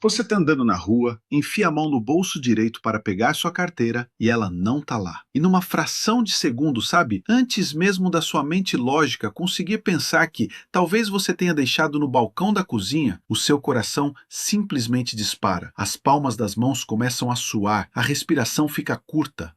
Você está andando na rua, enfia a mão no bolso direito para pegar sua carteira e ela não está lá. E numa fração de segundo, sabe? Antes mesmo da sua mente lógica conseguir pensar que talvez você tenha deixado no balcão da cozinha, o seu coração simplesmente dispara. As palmas das mãos começam a suar, a respiração fica curta.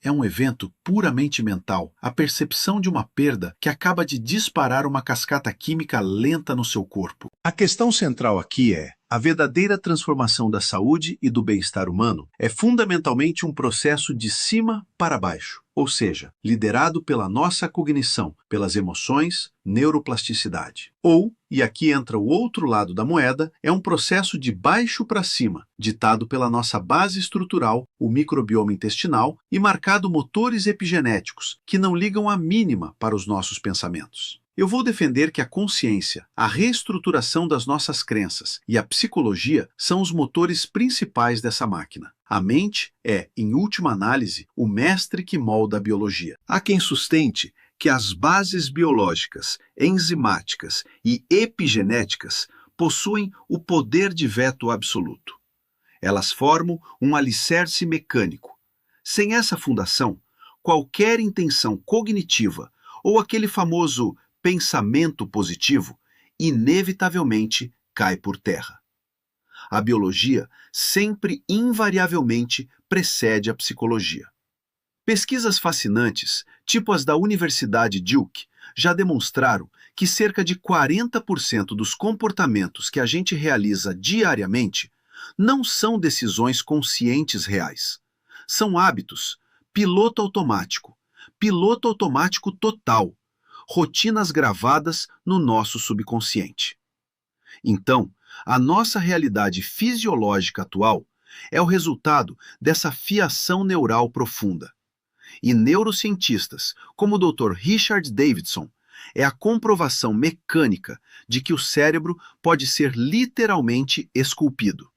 É um evento puramente mental, a percepção de uma perda que acaba de disparar uma cascata química lenta no seu corpo. A questão central aqui é: a verdadeira transformação da saúde e do bem-estar humano é fundamentalmente um processo de cima para baixo, ou seja, liderado pela nossa cognição, pelas emoções, neuroplasticidade. Ou, e aqui entra o outro lado da moeda, é um processo de baixo para cima, ditado pela nossa base estrutural, o microbioma intestinal, e marcado motores epigenéticos, que não ligam a mínima para os nossos pensamentos. Eu vou defender que a consciência, a reestruturação das nossas crenças e a psicologia são os motores principais dessa máquina. A mente é, em última análise, o mestre que molda a biologia. Há quem sustente que as bases biológicas, enzimáticas e epigenéticas possuem o poder de veto absoluto. Elas formam um alicerce mecânico. Sem essa fundação, qualquer intenção cognitiva ou aquele famoso pensamento positivo, inevitavelmente cai por terra. A biologia sempre invariavelmente precede a psicologia. Pesquisas fascinantes, tipo as da Universidade Duke, já demonstraram que cerca de 40% dos comportamentos que a gente realiza diariamente não são decisões conscientes reais. São hábitos, piloto automático total, rotinas gravadas no nosso subconsciente. Então, a nossa realidade fisiológica atual é o resultado dessa fiação neural profunda. E neurocientistas, como o Dr. Richard Davidson, é a comprovação mecânica de que o cérebro pode ser literalmente esculpido.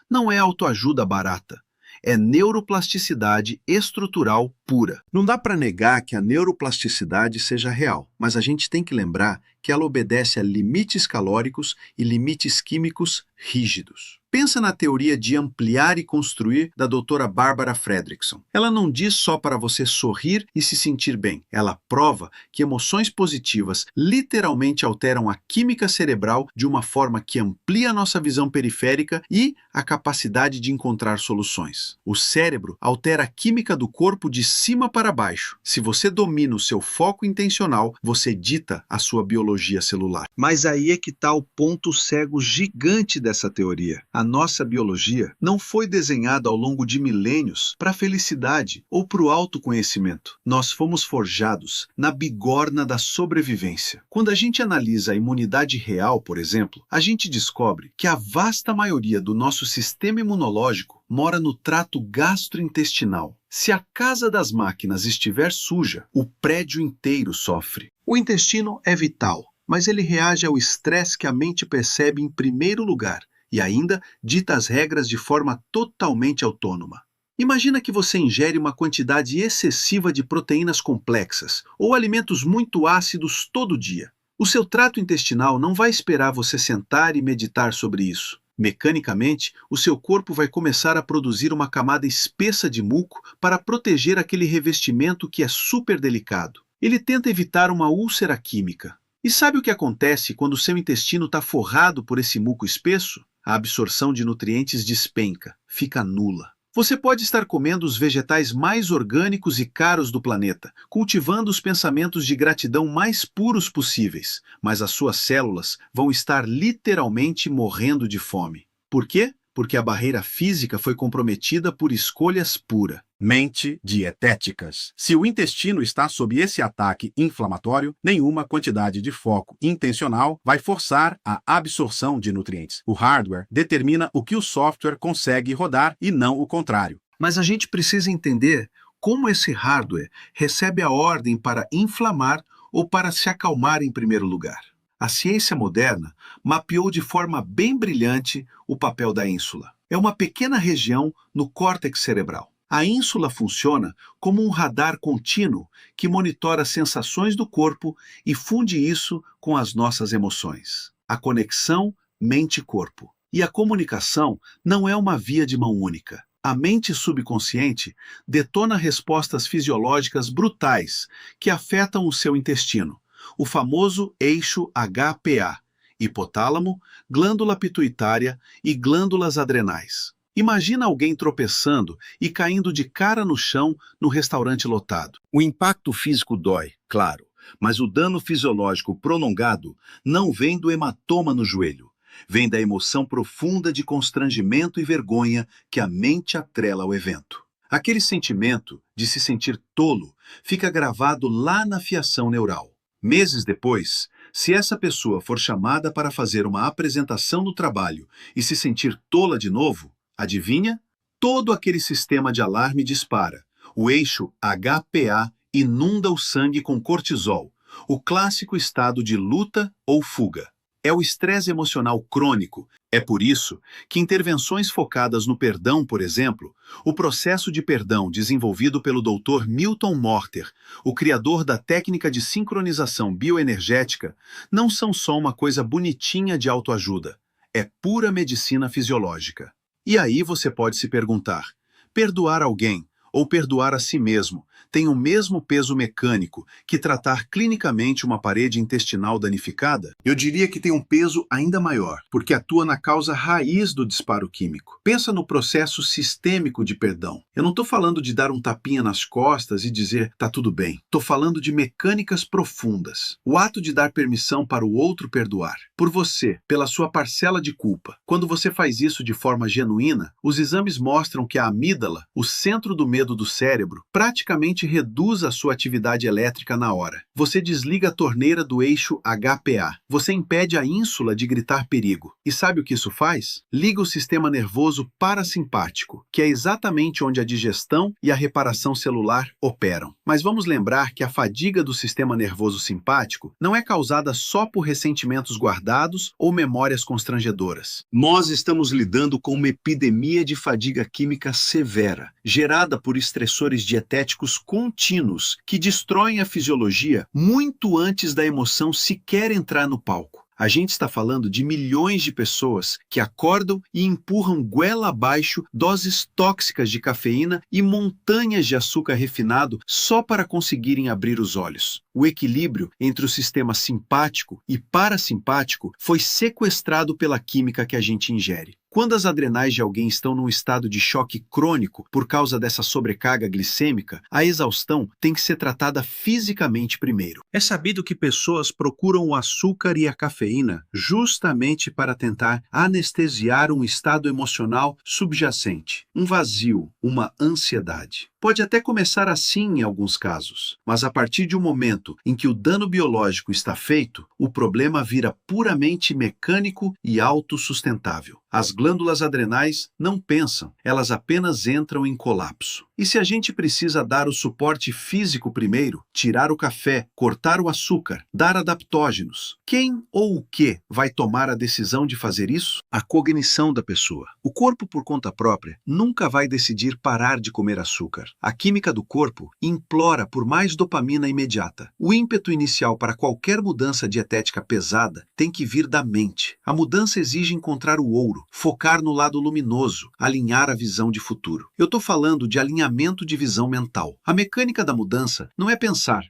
Não é autoajuda barata. É neuroplasticidade estrutural pura. Não dá para negar que a neuroplasticidade seja real, mas a gente tem que lembrar que ela obedece a limites calóricos e limites químicos rígidos. Pensa na teoria de ampliar e construir da doutora Barbara Fredrickson. Ela não diz só para você sorrir e se sentir bem. Ela prova que emoções positivas literalmente alteram a química cerebral de uma forma que amplia a nossa visão periférica e a capacidade de encontrar soluções. O cérebro altera a química do corpo de cima para baixo. Se você domina o seu foco intencional, você dita a sua biologia celular. Mas aí é que está o ponto cego gigante dessa teoria. A nossa biologia não foi desenhada ao longo de milênios para a felicidade ou para o autoconhecimento. Nós fomos forjados na bigorna da sobrevivência. Quando a gente analisa a imunidade real, por exemplo, a gente descobre que a vasta maioria do nosso sistema imunológico mora no trato gastrointestinal. Se a casa das máquinas estiver suja, o prédio inteiro sofre. O intestino é vital, mas ele reage ao estresse que a mente percebe em primeiro lugar e ainda dita as regras de forma totalmente autônoma. Imagina que você ingere uma quantidade excessiva de proteínas complexas ou alimentos muito ácidos todo dia. O seu trato intestinal não vai esperar você sentar e meditar sobre isso. Mecanicamente, o seu corpo vai começar a produzir uma camada espessa de muco para proteger aquele revestimento que é super delicado. Ele tenta evitar uma úlcera química. E sabe o que acontece quando o seu intestino está forrado por esse muco espesso? A absorção de nutrientes despenca, fica nula. Você pode estar comendo os vegetais mais orgânicos e caros do planeta, cultivando os pensamentos de gratidão mais puros possíveis, mas as suas células vão estar literalmente morrendo de fome. Por quê? Porque a barreira física foi comprometida por escolhas puras. Mente dietéticas. Se o intestino está sob esse ataque inflamatório, nenhuma quantidade de foco intencional vai forçar a absorção de nutrientes. O hardware determina o que o software consegue rodar e não o contrário. Mas a gente precisa entender como esse hardware recebe a ordem para inflamar ou para se acalmar em primeiro lugar. A ciência moderna mapeou de forma bem brilhante o papel da ínsula. É uma pequena região no córtex cerebral. A ínsula funciona como um radar contínuo que monitora as sensações do corpo e funde isso com as nossas emoções. A conexão mente-corpo. E a comunicação não é uma via de mão única. A mente subconsciente detona respostas fisiológicas brutais que afetam o seu intestino, o famoso eixo HPA, hipotálamo, glândula pituitária e glândulas adrenais. Imagina alguém tropeçando e caindo de cara no chão no restaurante lotado. O impacto físico dói, claro, mas o dano fisiológico prolongado não vem do hematoma no joelho. Vem da emoção profunda de constrangimento e vergonha que a mente atrela ao evento. Aquele sentimento de se sentir tolo fica gravado lá na fiação neural. Meses depois, se essa pessoa for chamada para fazer uma apresentação no trabalho e se sentir tola de novo, adivinha? Todo aquele sistema de alarme dispara. O eixo HPA inunda o sangue com cortisol, o clássico estado de luta ou fuga. É o estresse emocional crônico. É por isso que intervenções focadas no perdão, por exemplo, o processo de perdão desenvolvido pelo Dr. Milton Morter, o criador da técnica de sincronização bioenergética, não são só uma coisa bonitinha de autoajuda. É pura medicina fisiológica. E aí você pode se perguntar, perdoar alguém ou perdoar a si mesmo tem o mesmo peso mecânico que tratar clinicamente uma parede intestinal danificada? Eu diria que tem um peso ainda maior, porque atua na causa raiz do disparo químico. Pensa no processo sistêmico de perdão. Eu não estou falando de dar um tapinha nas costas e dizer, tá tudo bem. Estou falando de mecânicas profundas. O ato de dar permissão para o outro perdoar. Por você, pela sua parcela de culpa. Quando você faz isso de forma genuína, os exames mostram que a amígdala, o centro do medo do cérebro, praticamente reduz a sua atividade elétrica na hora. Você desliga a torneira do eixo HPA. Você impede a ínsula de gritar perigo. E sabe o que isso faz? Liga o sistema nervoso parasimpático, que é exatamente onde a digestão e a reparação celular operam. Mas vamos lembrar que a fadiga do sistema nervoso simpático não é causada só por ressentimentos guardados ou memórias constrangedoras. Nós estamos lidando com uma epidemia de fadiga química severa, gerada por estressores dietéticos contínuos que destroem a fisiologia muito antes da emoção sequer entrar no palco. A gente está falando de milhões de pessoas que acordam e empurram goela abaixo doses tóxicas de cafeína e montanhas de açúcar refinado só para conseguirem abrir os olhos. O equilíbrio entre o sistema simpático e parasimpático foi sequestrado pela química que a gente ingere. Quando as adrenais de alguém estão num estado de choque crônico por causa dessa sobrecarga glicêmica, a exaustão tem que ser tratada fisicamente primeiro. É sabido que pessoas procuram o açúcar e a cafeína justamente para tentar anestesiar um estado emocional subjacente, um vazio, uma ansiedade. Pode até começar assim em alguns casos, mas a partir de um momento em que o dano biológico está feito, o problema vira puramente mecânico e autossustentável. As glândulas adrenais não pensam, elas apenas entram em colapso. E se a gente precisa dar o suporte físico primeiro, tirar o café, cortar o açúcar, dar adaptógenos, quem ou o que vai tomar a decisão de fazer isso? A cognição da pessoa. O corpo, por conta própria, nunca vai decidir parar de comer açúcar. A química do corpo implora por mais dopamina imediata. O ímpeto inicial para qualquer mudança dietética pesada tem que vir da mente. A mudança exige encontrar o ouro, focar no lado luminoso, alinhar a visão de futuro. Eu estou falando de alinhamento de visão mental. A mecânica da mudança não é pensar,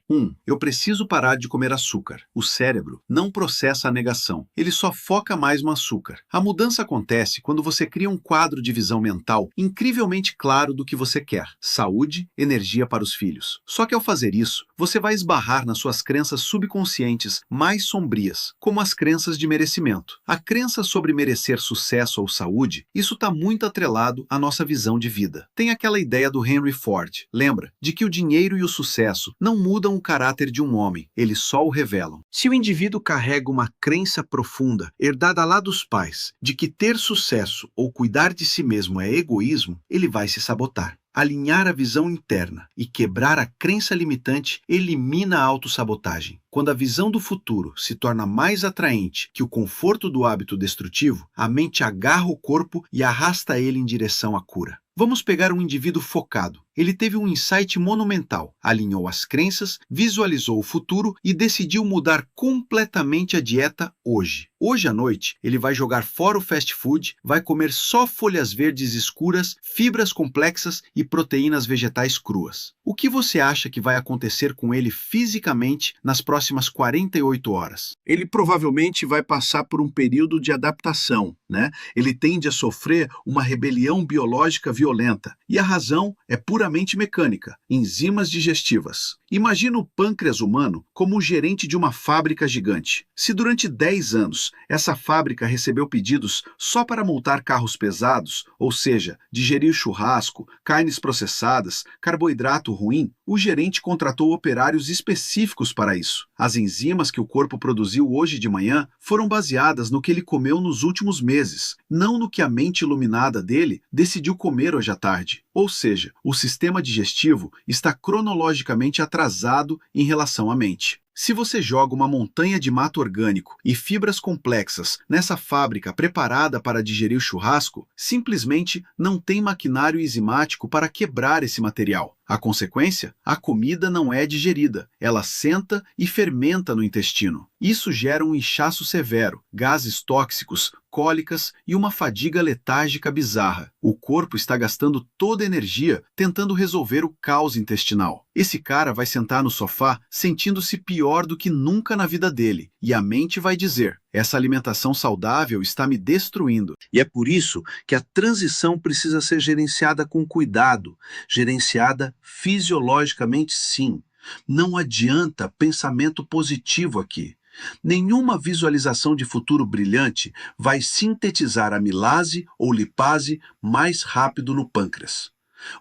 eu preciso parar de comer açúcar. O cérebro não processa a negação, ele só foca mais no açúcar. A mudança acontece quando você cria um quadro de visão mental incrivelmente claro do que você quer. Saúde, energia para os filhos. Só que ao fazer isso, você vai esbarrar nas suas crenças subconscientes mais sombrias, como as crenças de merecimento. A crença sobre merecer sucesso ou saúde, isso está muito atrelado à nossa visão de vida. Tem aquela ideia do Henry Ford, lembra? De que o dinheiro e o sucesso não mudam o caráter de um homem, eles só o revelam. Se o indivíduo carrega uma crença profunda, herdada lá dos pais, de que ter sucesso ou cuidar de si mesmo é egoísmo, ele vai se sabotar. Alinhar a visão interna e quebrar a crença limitante elimina a autossabotagem. Quando a visão do futuro se torna mais atraente que o conforto do hábito destrutivo, a mente agarra o corpo e arrasta ele em direção à cura. Vamos pegar um indivíduo focado. Ele teve um insight monumental, alinhou as crenças, visualizou o futuro e decidiu mudar completamente a dieta hoje. Hoje à noite, ele vai jogar fora o fast food, vai comer só folhas verdes escuras, fibras complexas e proteínas vegetais cruas. O que você acha que vai acontecer com ele fisicamente nas próximas 48 horas? Ele provavelmente vai passar por um período de adaptação, né? Ele tende a sofrer uma rebelião biológica violenta. E a razão é puramente mecânica, enzimas digestivas. Imagina o pâncreas humano como o gerente de uma fábrica gigante. Se durante 10 anos essa fábrica recebeu pedidos só para montar carros pesados, ou seja, digerir churrasco, carnes processadas, carboidrato ruim, o gerente contratou operários específicos para isso. As enzimas que o corpo produziu hoje de manhã foram baseadas no que ele comeu nos últimos meses, não no que a mente iluminada dele decidiu comer hoje à tarde. Ou seja, o sistema digestivo está cronologicamente atrasado em relação à mente. Se você joga uma montanha de mato orgânico e fibras complexas nessa fábrica preparada para digerir o churrasco, simplesmente não tem maquinário enzimático para quebrar esse material. A consequência? A comida não é digerida, ela senta e fermenta no intestino. Isso gera um inchaço severo, gases tóxicos, cólicas e uma fadiga letárgica bizarra. O corpo está gastando toda a energia tentando resolver o caos intestinal. Esse cara vai sentar no sofá sentindo-se pior do que nunca na vida dele, e a mente vai dizer: essa alimentação saudável está me destruindo. E é por isso que a transição precisa ser gerenciada com cuidado, gerenciada fisiologicamente, sim. Não adianta pensamento positivo aqui. Nenhuma visualização de futuro brilhante vai sintetizar amilase ou lipase mais rápido no pâncreas.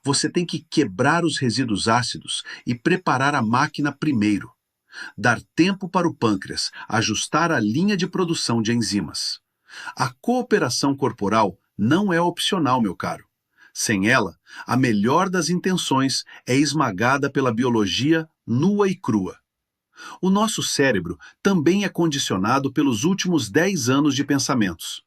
Você tem que quebrar os resíduos ácidos e preparar a máquina primeiro. Dar tempo para o pâncreas ajustar a linha de produção de enzimas. A cooperação corporal não é opcional, meu caro. Sem ela, a melhor das intenções é esmagada pela biologia nua e crua. O nosso cérebro também é condicionado pelos últimos 10 anos de pensamentos.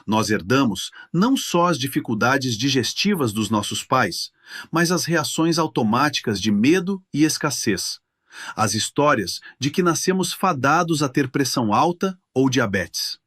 Nós herdamos não só as dificuldades digestivas dos nossos pais, mas as reações automáticas de medo e escassez. As histórias de que nascemos fadados a ter pressão alta ou diabetes.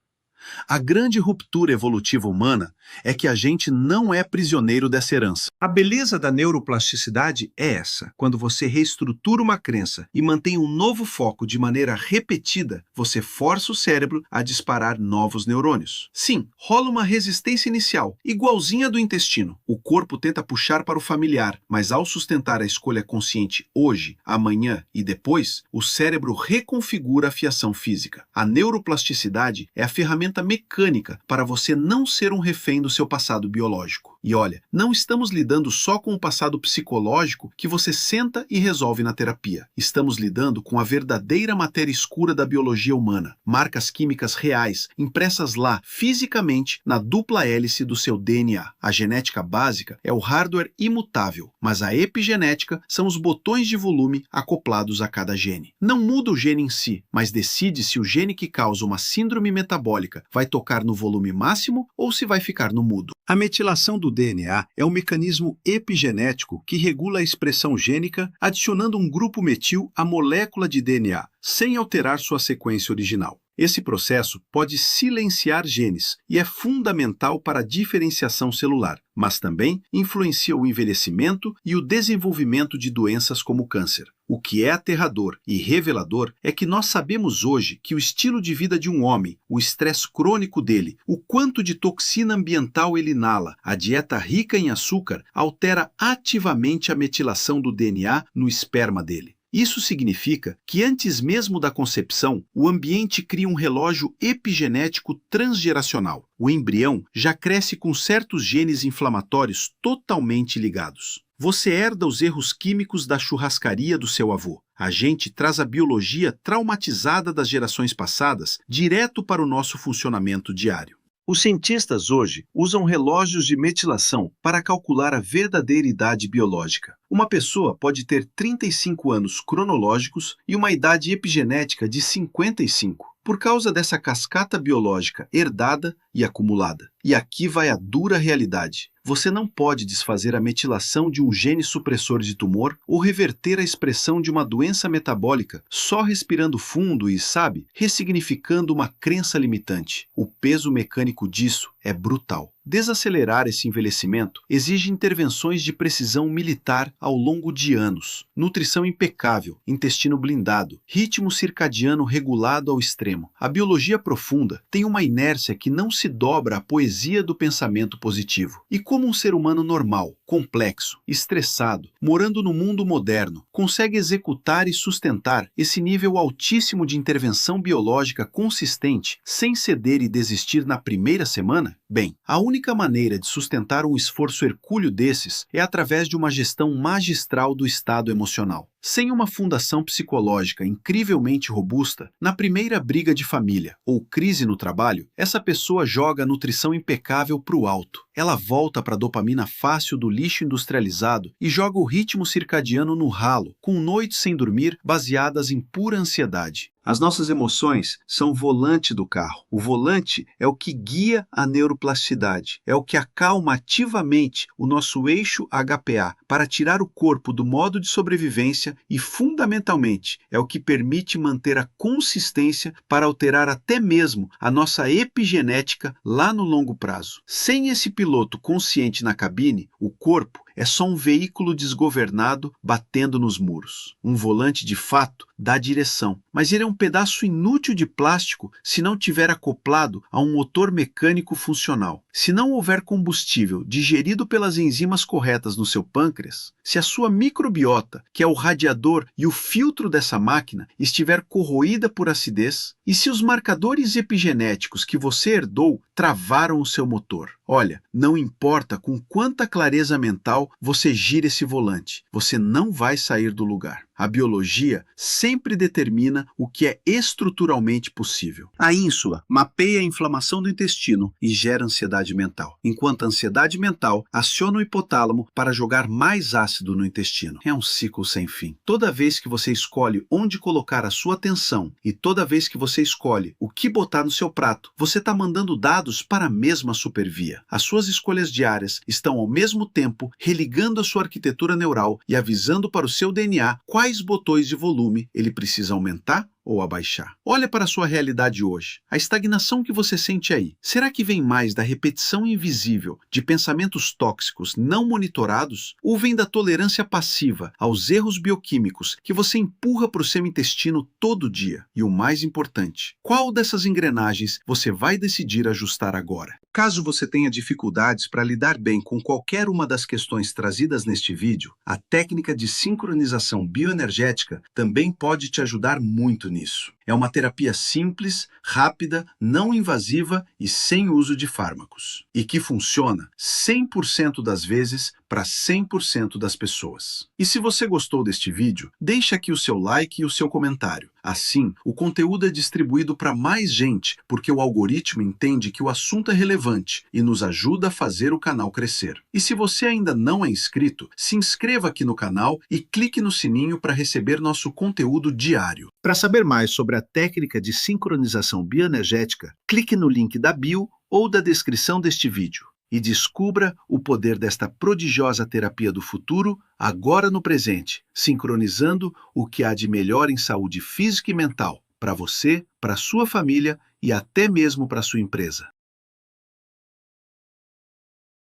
A grande ruptura evolutiva humana é que a gente não é prisioneiro dessa herança. A beleza da neuroplasticidade é essa. Quando você reestrutura uma crença e mantém um novo foco de maneira repetida, você força o cérebro a disparar novos neurônios. Sim, rola uma resistência inicial, igualzinha do intestino. O corpo tenta puxar para o familiar, mas ao sustentar a escolha consciente hoje, amanhã e depois, o cérebro reconfigura a fiação física. A neuroplasticidade é a ferramenta mecânica para você não ser um refém do seu passado biológico. E olha, não estamos lidando só com o passado psicológico que você senta e resolve na terapia. Estamos lidando com a verdadeira matéria escura da biologia humana, marcas químicas reais, impressas lá, fisicamente, na dupla hélice do seu DNA. A genética básica é o hardware imutável, mas a epigenética são os botões de volume acoplados a cada gene. Não muda o gene em si, mas decide se o gene que causa uma síndrome metabólica vai tocar no volume máximo ou se vai ficar no mudo. A metilação do DNA é um mecanismo epigenético que regula a expressão gênica, adicionando um grupo metil à molécula de DNA, sem alterar sua sequência original. Esse processo pode silenciar genes e é fundamental para a diferenciação celular, mas também influencia o envelhecimento e o desenvolvimento de doenças como câncer. O que é aterrador e revelador é que nós sabemos hoje que o estilo de vida de um homem, o estresse crônico dele, o quanto de toxina ambiental ele inala, a dieta rica em açúcar, altera ativamente a metilação do DNA no esperma dele. Isso significa que antes mesmo da concepção, o ambiente cria um relógio epigenético transgeracional. O embrião já cresce com certos genes inflamatórios totalmente ligados. Você herda os erros químicos da churrascaria do seu avô. A gente traz a biologia traumatizada das gerações passadas direto para o nosso funcionamento diário. Os cientistas hoje usam relógios de metilação para calcular a verdadeira idade biológica. Uma pessoa pode ter 35 anos cronológicos e uma idade epigenética de 55, por causa dessa cascata biológica herdada e acumulada. E aqui vai a dura realidade. Você não pode desfazer a metilação de um gene supressor de tumor ou reverter a expressão de uma doença metabólica só respirando fundo e, sabe, ressignificando uma crença limitante. O peso mecânico disso é brutal. Desacelerar esse envelhecimento exige intervenções de precisão militar ao longo de anos, nutrição impecável, intestino blindado, ritmo circadiano regulado ao extremo. A biologia profunda tem uma inércia que não se dobra à poesia do pensamento positivo. E como um ser humano normal, complexo, estressado, morando no mundo moderno, consegue executar e sustentar esse nível altíssimo de intervenção biológica consistente sem ceder e desistir na primeira semana? Bem, a única maneira de sustentar um esforço hercúleo desses é através de uma gestão magistral do estado emocional. Sem uma fundação psicológica incrivelmente robusta, na primeira briga de família ou crise no trabalho, essa pessoa joga a nutrição impecável para o alto. Ela volta para a dopamina fácil do lixo industrializado e joga o ritmo circadiano no ralo, com noites sem dormir baseadas em pura ansiedade. As nossas emoções são o volante do carro. O volante é o que guia a neuroplasticidade, é o que acalma ativamente o nosso eixo HPA para tirar o corpo do modo de sobrevivência e, fundamentalmente, é o que permite manter a consistência para alterar até mesmo a nossa epigenética lá no longo prazo. Sem esse piloto consciente na cabine, o corpo é só um veículo desgovernado batendo nos muros. Um volante, de fato, dá direção, mas ele é um pedaço inútil de plástico se não tiver acoplado a um motor mecânico funcional. Se não houver combustível digerido pelas enzimas corretas no seu pâncreas, se a sua microbiota, que é o radiador e o filtro dessa máquina, estiver corroída por acidez, e se os marcadores epigenéticos que você herdou travaram o seu motor. Olha, não importa com quanta clareza mental você gira esse volante, você não vai sair do lugar. A biologia sempre determina o que é estruturalmente possível. A ínsula mapeia a inflamação do intestino e gera ansiedade mental, enquanto a ansiedade mental aciona o hipotálamo para jogar mais ácido no intestino. É um ciclo sem fim. Toda vez que você escolhe onde colocar a sua atenção e toda vez que você escolhe o que botar no seu prato, você está mandando dados para a mesma supervia. As suas escolhas diárias estão ao mesmo tempo religando a sua arquitetura neural e avisando para o seu DNA quais botões de volume ele precisa aumentar ou abaixar. Olha para a sua realidade hoje. A estagnação que você sente aí, será que vem mais da repetição invisível de pensamentos tóxicos não monitorados ou vem da tolerância passiva aos erros bioquímicos que você empurra para o seu intestino todo dia? E o mais importante, qual dessas engrenagens você vai decidir ajustar agora? Caso você tenha dificuldades para lidar bem com qualquer uma das questões trazidas neste vídeo, a técnica de sincronização bioenergética também pode te ajudar muito nisso. É uma terapia simples, rápida, não invasiva e sem uso de fármacos. E que funciona 100% das vezes para 100% das pessoas. E se você gostou deste vídeo, deixa aqui o seu like e o seu comentário. Assim, o conteúdo é distribuído para mais gente, porque o algoritmo entende que o assunto é relevante e nos ajuda a fazer o canal crescer. E se você ainda não é inscrito, se inscreva aqui no canal e clique no sininho para receber nosso conteúdo diário. Para saber mais sobre a técnica de sincronização bioenergética, clique no link da bio ou da descrição deste vídeo e descubra o poder desta prodigiosa terapia do futuro agora no presente, sincronizando o que há de melhor em saúde física e mental para você, para sua família e até mesmo para sua empresa.